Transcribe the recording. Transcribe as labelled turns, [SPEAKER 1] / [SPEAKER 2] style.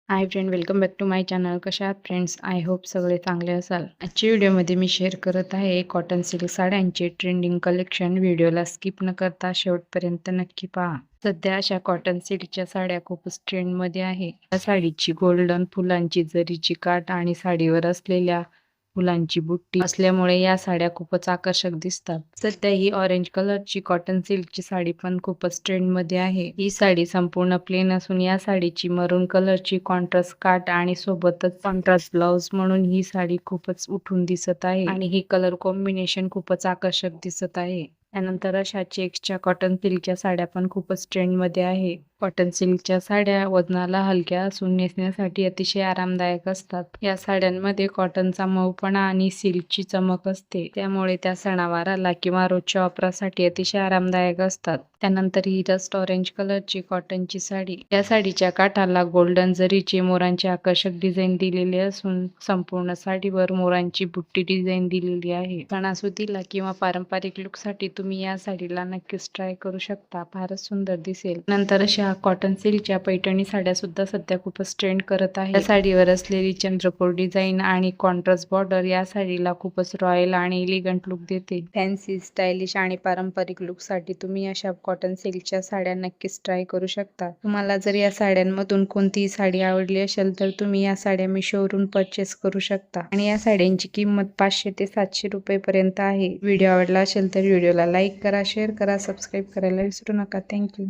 [SPEAKER 1] High friend, welcome back to my channel. कशा आहात friends? I hope सगळे चांगले असाल. आजच्या व्हिडिओमध्ये मी शेअर करत आहे कॉटन सिल्क साड्यांचे ट्रेंडिंग कलेक्शन. व्हिडिओला स्किप न करता शेवटपर्यंत नक्की पहा. सध्या अशा कॉटन सिल्कच्या साड्या खूपच ट्रेंडमध्ये आहे. या साडीची गोल्डन फुलांची जरीची काठ आणि साडीवर असलेल्या फुलांची बुट्टी असल्यामुळे या साड्या खूपच आकर्षक दिसतात. सध्या ही ऑरेंज कलरची कॉटन सिल्कची साडी पण खूपच ट्रेंडमध्ये आहे. ही साडी संपूर्ण प्लेन असून या साडीची मरून कलरची कॉन्ट्रास्ट काठ आणि सोबतच कॉन्ट्रास्ट ब्लाउज म्हणून ही साडी खूपच उठून दिसत आहे आणि ही कलर कॉम्बिनेशन खूपच आकर्षक दिसत आहे. त्यानंतर अशा चेक्सच्या कॉटन सिल्कच्या साड्या पण खूपच ट्रेंडमध्ये आहे. कॉटन सिल्कच्या साड्या वजनाला हलक्या असून नेसण्यासाठी अतिशय आरामदायक असतात. या साड्यांमध्ये कॉटनचा मऊपणा आणि सिल्कची चमक असते, त्यामुळे त्या सणावाराला किंवा रोजच्या वापरासाठी अतिशय आरामदायक असतात. त्यानंतर ही डस्ट ऑरेंज कलरची कॉटनची साडी. या साडीच्या काठाला गोल्डन जरीचे मोरांचे आकर्षक डिझाईन दिलेले असून संपूर्ण साडीवर मोरांची बुट्टी डिझाईन दिलेली आहे. सणासुदीला किंवा पारंपरिक लुकसाठी तुम्ही या साडीला नक्कीच ट्राय करू शकता. फारच सुंदर दिसेल. नंतर अशा कॉटन सिल्कच्या पैठणी साड्या सुद्धा सध्या खूपच ट्रेंड करत आहे. या साडीवर असलेली चंद्रकोर डिझाईन आणि कॉन्ट्रास्ट बॉर्डर या साडीला खूपच रॉयल आणि एलिगंट लुक देते. फॅन्सी, स्टायलिश आणि पारंपरिक लुकसाठी तुम्ही अशा कॉटन सिल्कच्या साड्या नक्कीच ट्राय करू शकता. तुम्हाला जर या साड्यांमधून कोणतीही साडी आवडली असेल तर तुम्ही या साड्या मिशोवरून परचेस करू शकता आणि या साड्यांची किंमत 500 ते 700 रुपये पर्यंत आहे. व्हिडिओ आवडला असेल तर व्हिडिओला लाईक करा, शेअर करा, सबस्क्राईब करायला विसरू नका. थँक्यू.